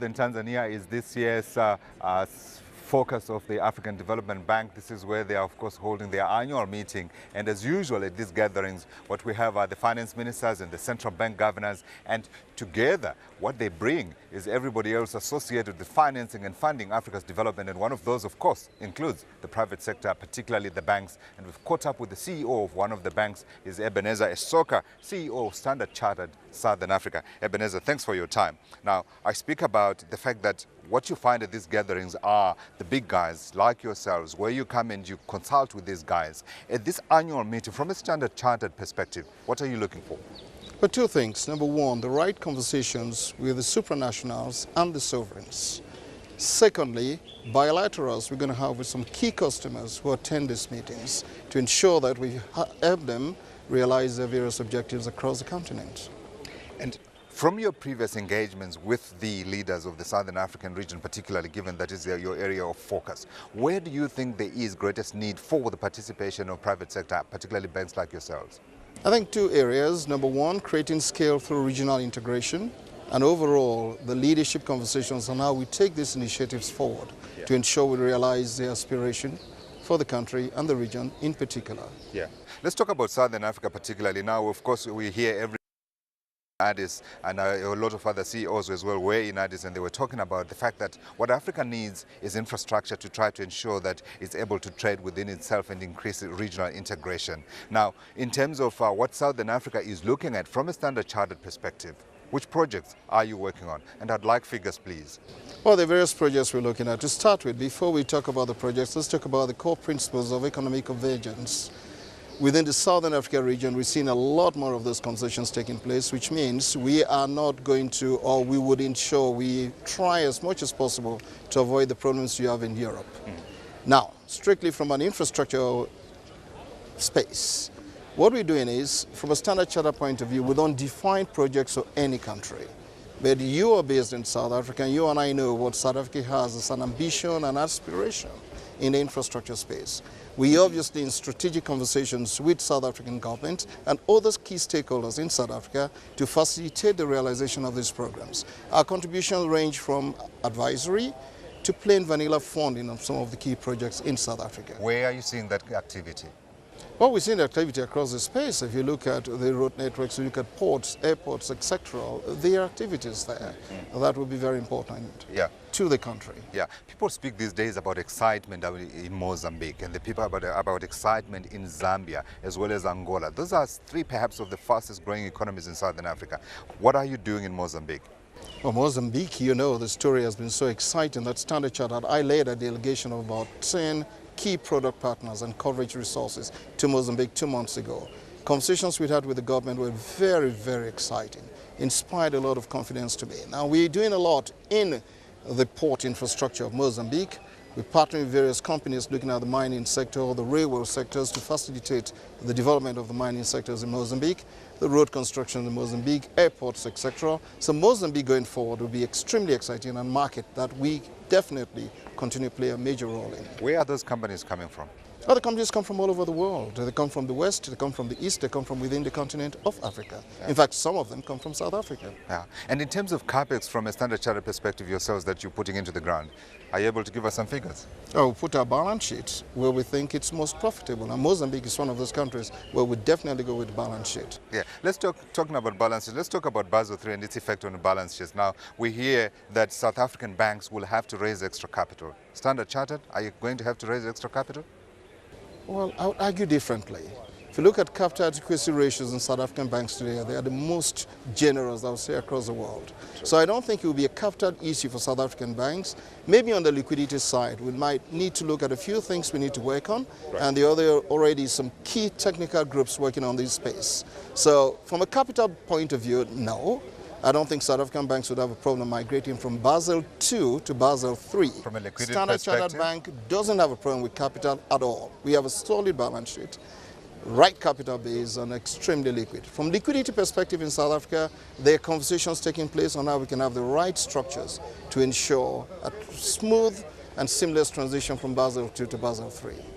In Tanzania is this year's focus of the African Development Bank. This is where they are, of course, holding their annual meeting. And as usual at these gatherings, what we have are the finance ministers and the central bank governors. And together, what they bring is everybody else associated with financing and funding Africa's development. And one of those, of course, includes the private sector, particularly the banks. And we've caught up with the CEO of one of the banks, is Ebenezer Essoka, CEO of Standard Chartered Southern Africa. Ebenezer, thanks for your time. Now, I speak about the fact that what you find at these gatherings are the big guys like yourselves, where you come and you consult with these guys. At this annual meeting, from a Standard Chartered perspective, what are you looking for? But two things. Number one, the right conversations with the supranationals and the sovereigns. Secondly, bilaterals we're going to have with some key customers who attend these meetings to ensure that we help them realize their various objectives across the continent. And from your previous engagements with the leaders of the Southern African region, particularly given that is your area of focus, where do you think there is greatest need for the participation of private sector, particularly banks like yourselves? I think two areas. Number one, creating scale through regional integration, and overall the leadership conversations on how we take these initiatives forward to ensure we realize the aspiration for the country and the region in particular. Yeah. Let's talk about Southern Africa particularly. Now, of course, we hear every Addis and a lot of other CEOs as well were in Addis, and they were talking about the fact that what Africa needs is infrastructure to try to ensure that it's able to trade within itself and increase regional integration. Now, in terms of what Southern Africa is looking at from a Standard Chartered perspective, which projects are you working on? And I'd like figures, please. Well, the various projects we're looking at. To start with, before we talk about the projects, let's talk about the core principles of economic convergence. Within the Southern Africa region, we've seen a lot more of those conversations taking place, which means we are not going to, or we would ensure we try as much as possible to avoid the problems you have in Europe. Now, strictly from an infrastructure space, what we're doing is, from a Standard Chartered point of view, we don't define projects of any country. But you are based in South Africa, and you and I know what South Africa has as an ambition and aspiration in the infrastructure space. We obviously in strategic conversations with South African government and other key stakeholders in South Africa to facilitate the realization of these programs. Our contributions range from advisory to plain vanilla funding of some of the key projects in South Africa. Where are you seeing that activity? Well, we're seeing activity across the space. If you look at the road networks, you look at ports, airports, etc., there are activities there. That would be very important to the country. Yeah, people speak these days about excitement in Mozambique, and the people about excitement in Zambia as well as Angola. Those are three perhaps of the fastest growing economies in Southern Africa. What are you doing in Mozambique? Well, Mozambique, you know, the story has been so exciting that Standard Chartered, I led a delegation of about 10 key product partners and coverage resources to Mozambique 2 months ago. Conversations we had with the government were very, very exciting, inspired a lot of confidence to me. Now, we're doing a lot in the port infrastructure of Mozambique. We're partnering with various companies looking at the mining sector or the railway sectors to facilitate the development of the mining sectors in Mozambique, the road construction in Mozambique, airports, etc. So Mozambique going forward will be extremely exciting and a market that we definitely continue to play a major role in. Where are those companies coming from? Other companies come from all over the world. They come from the West, they come from the East, they come from within the continent of Africa. In fact, some of them come from South Africa. Yeah. And in terms of capex from a Standard Chartered perspective yourselves that you're putting into the ground, are you able to give us some figures? Oh, we put our balance sheet where we think it's most profitable. And Mozambique is one of those countries where we definitely go with the balance sheet. Yeah, let's talking about balance sheet. Let's talk about Basel III and its effect on the balance sheets. Now, we hear that South African banks will have to raise extra capital. Standard Chartered, are you going to have to raise extra capital? Well, I would argue differently. If you look at capital adequacy ratios in South African banks today, they are the most generous, I would say, across the world. So I don't think it will be a capital issue for South African banks. Maybe on the liquidity side, we might need to look at a few things we need to work on, and the other already some key technical groups working on this space. So from a capital point of view, no. I don't think South African banks would have a problem migrating from Basel II to Basel III. From a liquidity Standard Chartered Bank doesn't have a problem with capital at all. We have a solid balance sheet, right capital base, and extremely liquid. From liquidity perspective in South Africa, there are conversations taking place on how we can have the right structures to ensure a smooth and seamless transition from Basel II to Basel III.